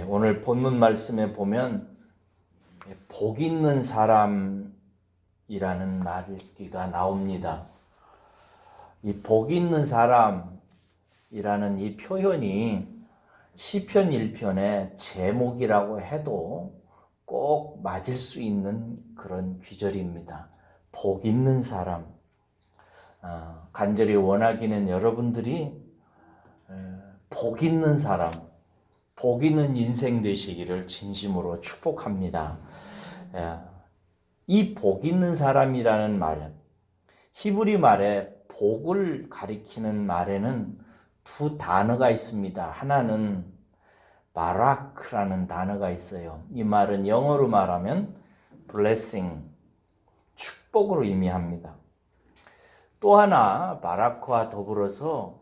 오늘 본문 말씀에 보면 복 있는 사람이라는 말귀가 나옵니다. 이 복 있는 사람이라는 이 표현이 시편 1편의 제목이라고 해도 꼭 맞을 수 있는 그런 귀절입니다. 복 있는 사람. 간절히 원하기는 여러분들이 복 있는 사람, 복 있는 인생 되시기를 진심으로 축복합니다. 이 복 있는 사람이라는 말, 히브리 말에 복을 가리키는 말에는 두 단어가 있습니다. 하나는 바라크라는 단어가 있어요. 이 말은 영어로 말하면 blessing, 축복으로 의미합니다. 또 하나 바라크와 더불어서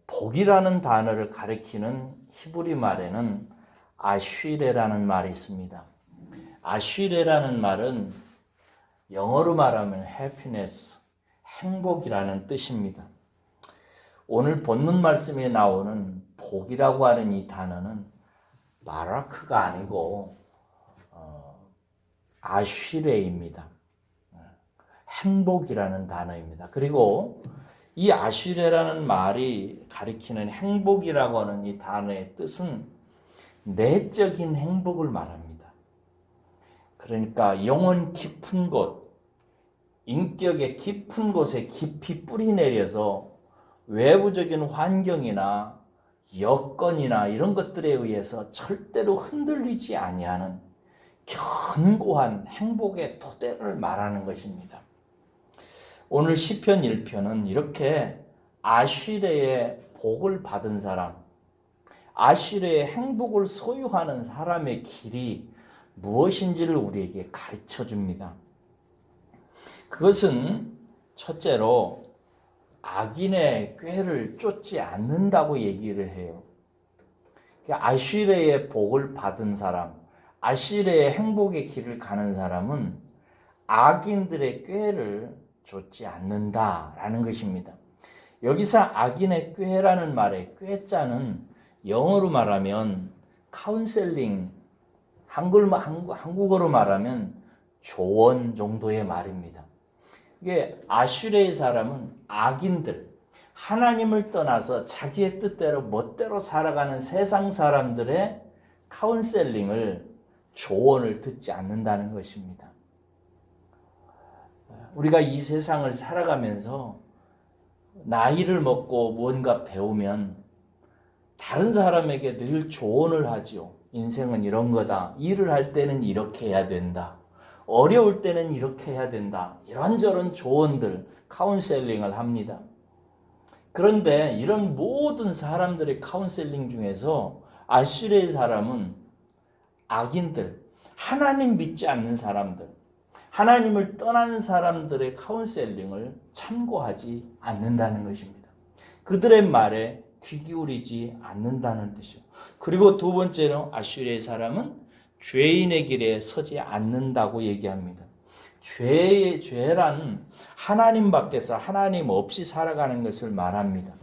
복이라는 단어를 가리키는 히브리 말에는 아쉬레라는 말이 있습니다. 아쉬레라는 말은 영어로 말하면 happiness, 행복이라는 뜻입니다. 오늘 본문 말씀에 나오는 복이라고 하는 이 단어는 바라크가 아니고 아쉬레입니다. 행복이라는 단어입니다. 그리고 이 아쉬레라는 말이 가리키는 행복이라고 하는 이 단어의 뜻은 내적인 행복을 말합니다. 그러니까 영혼 깊은 곳, 인격의 깊은 곳에 깊이 뿌리 내려서 외부적인 환경이나 여건이나 이런 것들에 의해서 절대로 흔들리지 아니하는 견고한 행복의 토대를 말하는 것입니다. 오늘 시편 1편은 이렇게 아쉬레의 복을 받은 사람, 아쉬레의 행복을 소유하는 사람의 길이 무엇인지를 우리에게 가르쳐 줍니다. 그것은 첫째로 악인의 꾀를 쫓지 않는다고 얘기를 해요. 아쉬레의 복을 받은 사람, 아쉬레의 행복의 길을 가는 사람은 악인들의 꾀를 쫓지 않는다라는 것입니다. 여기서 악인의 꾀라는 말의 꾀자는 영어로 말하면 카운셀링, 한국어로 말하면 조언 정도의 말입니다. 이게 아슈레의 사람은 악인들, 하나님을 떠나서 자기의 뜻대로 멋대로 살아가는 세상 사람들의 카운셀링을, 조언을 듣지 않는다는 것입니다. 우리가 이 세상을 살아가면서 나이를 먹고 뭔가 배우면 다른 사람에게 늘 조언을 하지요. 인생은 이런 거다. 일을 할 때는 이렇게 해야 된다. 어려울 때는 이렇게 해야 된다. 이런저런 조언들, 카운셀링을 합니다. 그런데 이런 모든 사람들의 카운셀링 중에서 아슈레의 사람은 악인들, 하나님 믿지 않는 사람들, 하나님을 떠난 사람들의 카운셀링을 참고하지 않는다는 것입니다. 그들의 말에 귀 기울이지 않는다는 뜻이요. 그리고 두 번째로 아슈리의 사람은 죄인의 길에 서지 않는다고 얘기합니다. 죄란 하나님 밖에서 하나님 없이 살아가는 것을 말합니다.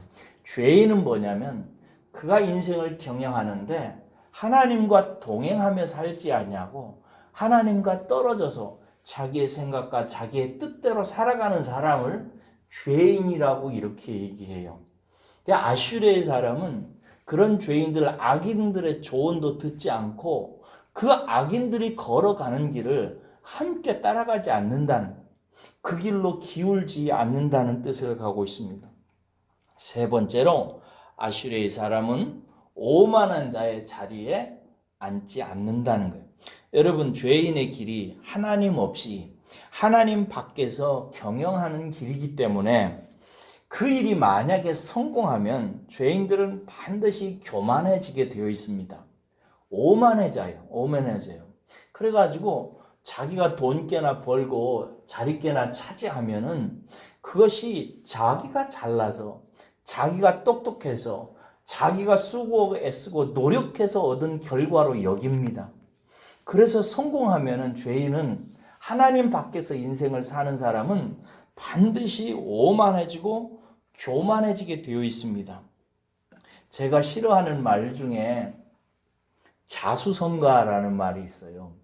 죄인은 뭐냐면 그가 인생을 경영하는데 하나님과 동행하며 살지 않냐고 하나님과 떨어져서 자기의 생각과 자기의 뜻대로 살아가는 사람을 죄인이라고 이렇게 얘기해요. 아슈레의 사람은 그런 죄인들, 악인들의 조언도 듣지 않고 그 악인들이 걸어가는 길을 함께 따라가지 않는다는, 그 길로 기울지 않는다는 뜻을 가고 있습니다. 세 번째로 아슈레의 사람은 오만한 자의 자리에 앉지 않는다는 거예요. 여러분, 죄인의 길이 하나님 없이 하나님 밖에서 경영하는 길이기 때문에 그 일이 만약에 성공하면 죄인들은 반드시 교만해지게 되어 있습니다. 오만해져요. 그래가지고 자기가 돈 꽤나 벌고 자리 꽤나 차지하면은 그것이 자기가 잘나서, 자기가 똑똑해서, 자기가 쓰고 애쓰고 노력해서 얻은 결과로 여깁니다. 그래서 성공하면은 죄인은, 하나님 밖에서 인생을 사는 사람은 반드시 오만해지고 교만해지게 되어 있습니다. 제가 싫어하는 말 중에 자수성가라는 말이 있어요.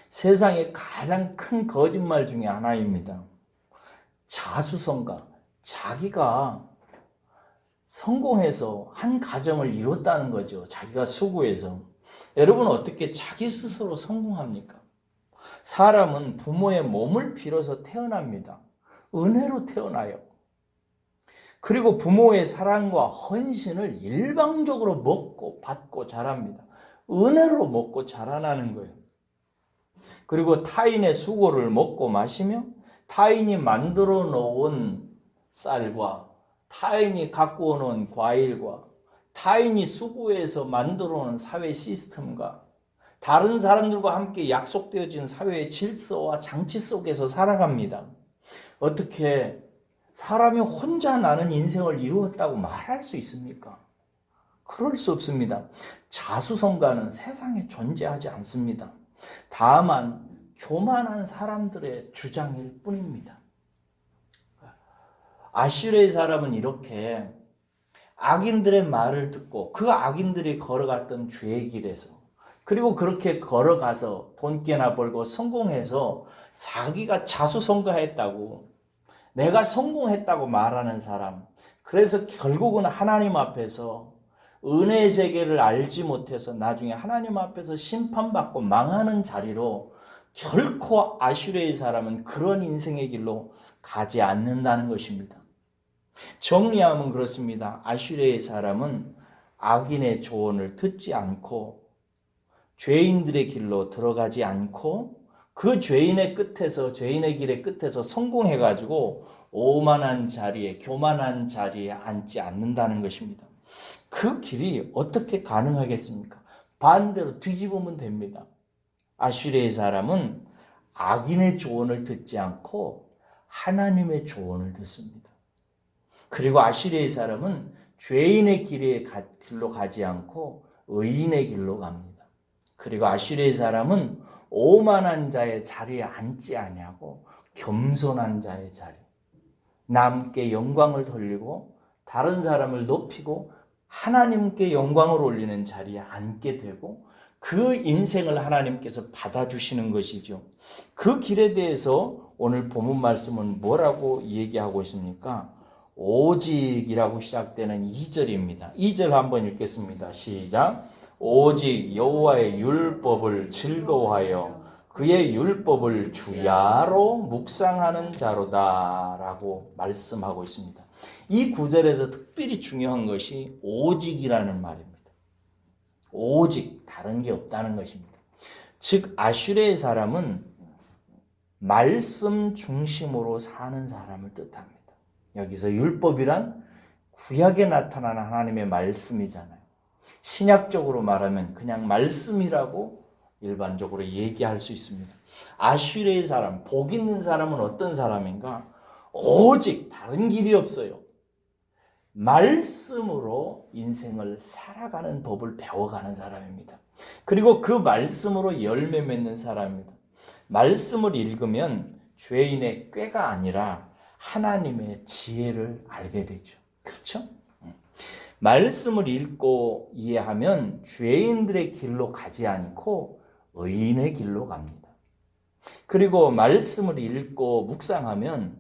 세상에 가장 큰 거짓말 중에 하나입니다. 자수성가, 자기가 성공해서 한 가정을 이뤘다는 거죠. 자기가 수고해서. 여러분 어떻게 자기 스스로 성공합니까? 사람은 부모의 몸을 빌어서 태어납니다. 은혜로 태어나요. 그리고 부모의 사랑과 헌신을 일방적으로 먹고 받고 자랍니다. 은혜로 먹고 자라나는 거예요. 그리고 타인의 수고를 먹고 마시며 타인이 만들어 놓은 쌀과 타인이 갖고 오는 과일과 타인이 수고해서 만들어 놓은 사회 시스템과 다른 사람들과 함께 약속되어진 사회의 질서와 장치 속에서 살아갑니다. 어떻게 사람이 혼자 나는 인생을 이루었다고 말할 수 있습니까? 그럴 수 없습니다. 자수성가는 세상에 존재하지 않습니다. 다만 교만한 사람들의 주장일 뿐입니다. 아슈르의 사람은 이렇게 악인들의 말을 듣고 그 악인들이 걸어갔던 죄의 길에서 그리고 그렇게 걸어가서 돈 꽤나 벌고 성공해서 자기가 자수성가했다고 내가 성공했다고 말하는 사람, 그래서 결국은 하나님 앞에서 은혜의 세계를 알지 못해서 나중에 하나님 앞에서 심판받고 망하는 자리로 결코 아슈르의 사람은 그런 인생의 길로 가지 않는다는 것입니다. 정리하면 그렇습니다. 아슈르의 사람은 악인의 조언을 듣지 않고 죄인들의 길로 들어가지 않고 그 죄인의 길의 끝에서 성공해가지고 오만한 자리에, 교만한 자리에 앉지 않는다는 것입니다. 그 길이 어떻게 가능하겠습니까? 반대로 뒤집으면 됩니다. 아슈르의 사람은 악인의 조언을 듣지 않고 하나님의 조언을 듣습니다. 그리고 아슈르의 사람은 죄인의 길로 가지 않고 의인의 길로 갑니다. 그리고 아슈르의 사람은 오만한 자의 자리에 앉지 아니하고 겸손한 자의 자리, 남께 영광을 돌리고 다른 사람을 높이고 하나님께 영광을 올리는 자리에 앉게 되고 그 인생을 하나님께서 받아주시는 것이죠. 그 길에 대해서 오늘 본문 말씀은 뭐라고 얘기하고 있습니까? 오직이라고 시작되는 2절입니다. 2절 한번 읽겠습니다. 시작. 오직 여호와의 율법을 즐거워하여 그의 율법을 주야로 묵상하는 자로다라고 말씀하고 있습니다. 이 구절에서 특별히 중요한 것이 오직이라는 말입니다. 오직, 다른 게 없다는 것입니다. 즉 아슈르의 사람은 말씀 중심으로 사는 사람을 뜻합니다. 여기서 율법이란 구약에 나타나는 하나님의 말씀이잖아요. 신약적으로 말하면 그냥 말씀이라고 일반적으로 얘기할 수 있습니다. 아슈르의 사람, 복 있는 사람은 어떤 사람인가? 오직 다른 길이 없어요. 말씀으로 인생을 살아가는 법을 배워가는 사람입니다. 그리고 그 말씀으로 열매 맺는 사람입니다. 말씀을 읽으면 죄인의 꾀가 아니라 하나님의 지혜를 알게 되죠. 그렇죠? 말씀을 읽고 이해하면 죄인들의 길로 가지 않고 의인의 길로 갑니다. 그리고 말씀을 읽고 묵상하면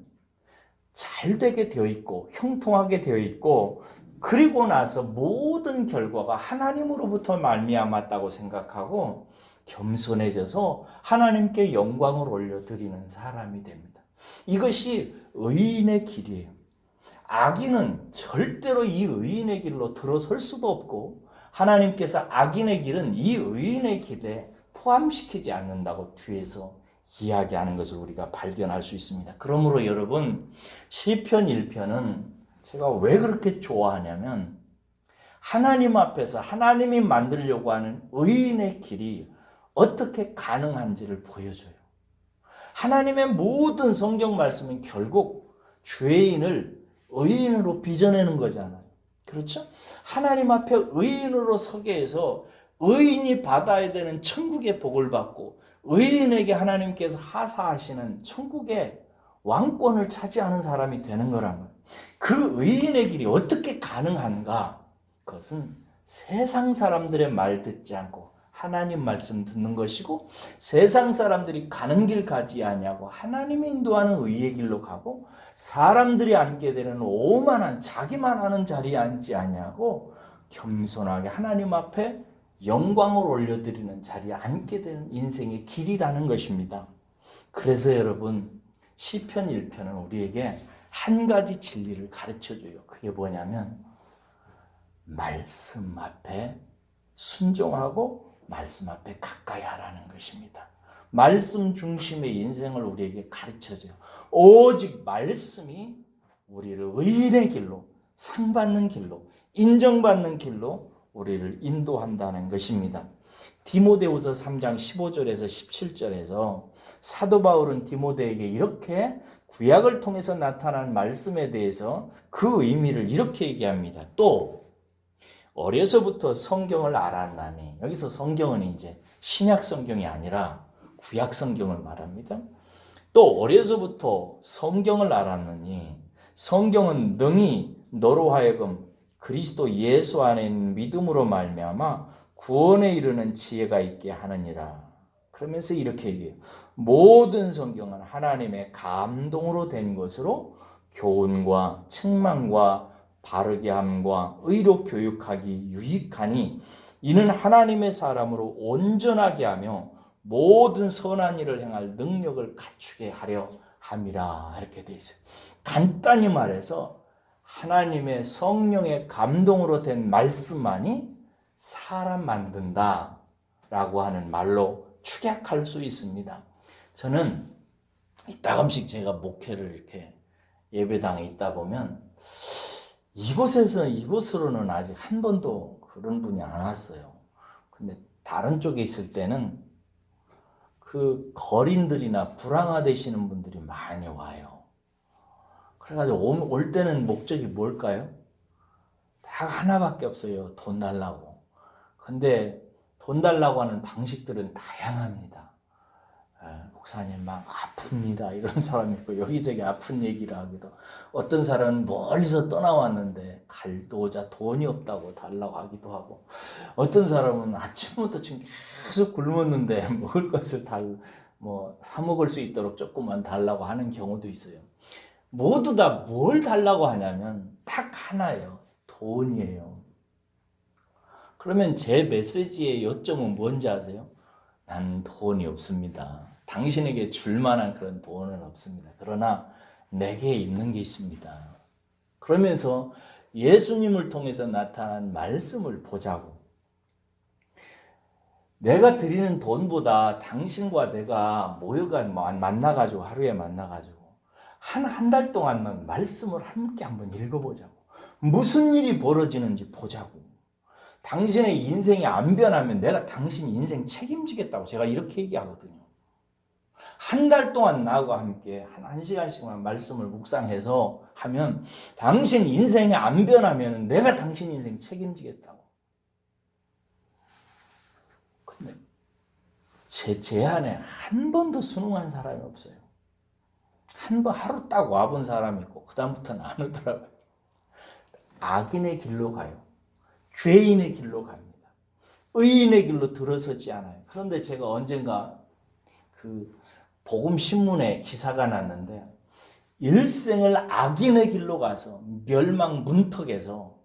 잘 되게 되어 있고 형통하게 되어 있고 그리고 나서 모든 결과가 하나님으로부터 말미암았다고 생각하고 겸손해져서 하나님께 영광을 올려드리는 사람이 됩니다. 이것이 의인의 길이에요. 악인은 절대로 이 의인의 길로 들어설 수도 없고 하나님께서 악인의 길은 이 의인의 길에 포함시키지 않는다고 뒤에서 이야기하는 것을 우리가 발견할 수 있습니다. 그러므로 여러분 시편 1편은 제가 왜 그렇게 좋아하냐면 하나님 앞에서 하나님이 만들려고 하는 의인의 길이 어떻게 가능한지를 보여줘요. 하나님의 모든 성경 말씀은 결국 죄인을 의인으로 빚어내는 거잖아요. 그렇죠? 하나님 앞에 의인으로 서게 해서 의인이 받아야 되는 천국의 복을 받고 의인에게 하나님께서 하사하시는 천국의 왕권을 차지하는 사람이 되는 거란 말이에요. 그 의인의 길이 어떻게 가능한가? 그것은 세상 사람들의 말 듣지 않고 하나님 말씀 듣는 것이고, 세상 사람들이 가는 길 가지 아니하고 하나님이 인도하는 의의 길로 가고, 사람들이 앉게 되는 오만한 자기만 아는 자리에 앉지 아니하고 겸손하게 하나님 앞에 영광을 올려드리는 자리에 앉게 되는 인생의 길이라는 것입니다. 그래서 여러분, 시편 1편은 우리에게 한 가지 진리를 가르쳐줘요. 그게 뭐냐면 말씀 앞에 순종하고 말씀 앞에 가까이 하라는 것입니다. 말씀 중심의 인생을 우리에게 가르쳐줘요. 오직 말씀이 우리를 의인의 길로, 상받는 길로, 인정받는 길로 우리를 인도한다는 것입니다. 디모데후서 3장 15절에서 17절에서 사도 바울은 디모데에게 이렇게 구약을 통해서 나타난 말씀에 대해서 그 의미를 이렇게 얘기합니다. 또 어려서부터 성경을 알았나니, 여기서 성경은 이제 신약 성경이 아니라 구약 성경을 말합니다. 또 어려서부터 성경을 알았느니 성경은 능히 너로 하여금 그리스도 예수 안에 있는 믿음으로 말미암아 구원에 이르는 지혜가 있게 하느니라. 그러면서 이렇게 얘기해요. 모든 성경은 하나님의 감동으로 된 것으로 교훈과 책망과 바르게 함과 의로 교육하기 유익하니 이는 하나님의 사람으로 온전하게 하며 모든 선한 일을 행할 능력을 갖추게 하려 함이라. 이렇게 돼 있어요. 간단히 말해서 하나님의 성령의 감동으로 된 말씀만이 사람 만든다 라고 하는 말로 축약할 수 있습니다. 저는 이따금씩 제가 목회를 이렇게 예배당에 있다 보면 이곳으로는 아직 한 번도 그런 분이 안 왔어요. 근데 다른 쪽에 있을 때는 그 거린들이나 불황화되시는 분들이 많이 와요. 그래가지고 올 때는 목적이 뭘까요? 다 하나밖에 없어요. 돈 달라고. 근데 돈 달라고 하는 방식들은 다양합니다. 목사님 막 아픕니다 이런 사람이 있고, 여기저기 아픈 얘기를 하기도, 어떤 사람은 멀리서 떠나왔는데 갈도자 돈이 없다고 달라고 하기도 하고, 어떤 사람은 아침부터 지금 계속 굶었는데 먹을 것을 사 먹을 수 있도록 조금만 달라고 하는 경우도 있어요. 모두 다 뭘 달라고 하냐면 딱 하나예요. 돈이에요. 그러면 제 메시지의 요점은 뭔지 아세요? 난 돈이 없습니다. 당신에게 줄 만한 그런 돈은 없습니다. 그러나 내게 있는 게 있습니다. 그러면서 예수님을 통해서 나타난 말씀을 보자고. 내가 드리는 돈보다 당신과 내가 만나가지고 하루에 만나가지고 한 달 동안만 말씀을 함께 한번 읽어보자고. 무슨 일이 벌어지는지 보자고. 당신의 인생이 안 변하면 내가 당신 인생 책임지겠다고 제가 이렇게 얘기하거든요. 한 달 동안 나하고 함께 한 시간씩만 말씀을 묵상해서 하면 당신 인생이 안 변하면 내가 당신 인생 책임지겠다고. 근데 제 안에 한 번도 순응한 사람이 없어요. 한 번 하루 딱 와본 사람이 있고 그 다음부터는 안 오더라고요. 악인의 길로 가요. 죄인의 길로 갑니다. 의인의 길로 들어서지 않아요. 그런데 제가 언젠가 그 복음신문에 기사가 났는데, 일생을 악인의 길로 가서 멸망 문턱에서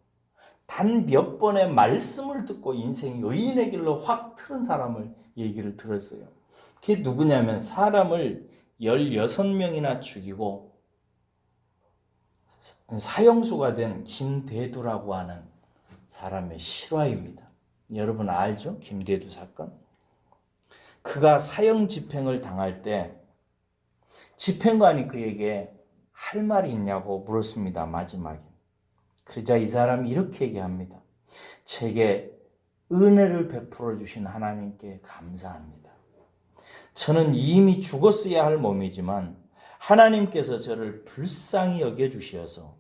단 몇 번의 말씀을 듣고 인생이 의인의 길로 확 틀은 사람을 얘기를 들었어요. 그게 누구냐면 사람을 16명이나 죽이고 사형수가 된 김대두라고 하는 사람의 실화입니다. 여러분 알죠? 김대두 사건. 그가 사형 집행을 당할 때 집행관이 그에게 할 말이 있냐고 물었습니다. 마지막에. 그러자 이 사람이 이렇게 얘기합니다. 제게 은혜를 베풀어 주신 하나님께 감사합니다. 저는 이미 죽었어야 할 몸이지만 하나님께서 저를 불쌍히 여겨주셔서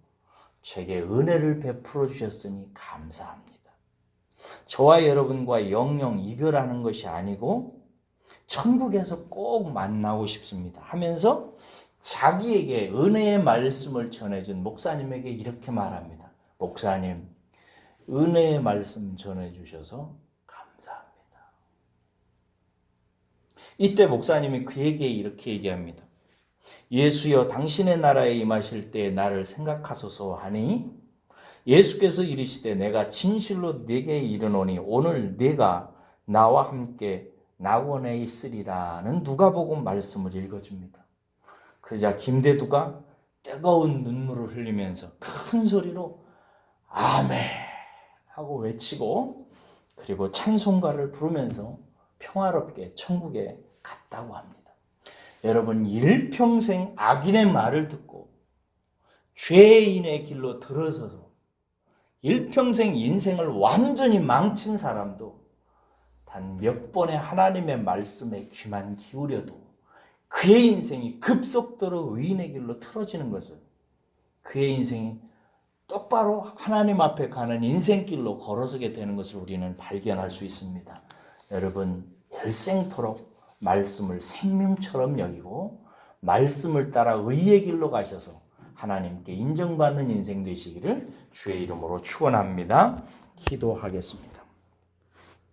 제게 은혜를 베풀어 주셨으니 감사합니다. 저와 여러분과 영영 이별하는 것이 아니고 천국에서 꼭 만나고 싶습니다 하면서 자기에게 은혜의 말씀을 전해준 목사님에게 이렇게 말합니다. 목사님, 은혜의 말씀 전해주셔서 감사합니다. 이때 목사님이 그에게 이렇게 얘기합니다. 예수여 당신의 나라에 임하실 때 나를 생각하소서 하니 예수께서 이르시되 내가 진실로 네게 이르노니 오늘 네가 나와 함께 낙원에 있으리라는 누가복음 말씀을 읽어줍니다. 그러자 김대두가 뜨거운 눈물을 흘리면서 큰 소리로 아멘 하고 외치고 그리고 찬송가를 부르면서 평화롭게 천국에 갔다고 합니다. 여러분 일평생 악인의 말을 듣고 죄인의 길로 들어서서 일평생 인생을 완전히 망친 사람도 단 몇 번의 하나님의 말씀에 귀만 기울여도 그의 인생이 급속도로 의인의 길로 틀어지는 것을 그의 인생이 똑바로 하나님 앞에 가는 인생길로 걸어서게 되는 것을 우리는 발견할 수 있습니다. 여러분 일생토록 말씀을 생명처럼 여기고 말씀을 따라 의의 길로 가셔서 하나님께 인정받는 인생 되시기를 주의 이름으로 축원합니다. 기도하겠습니다.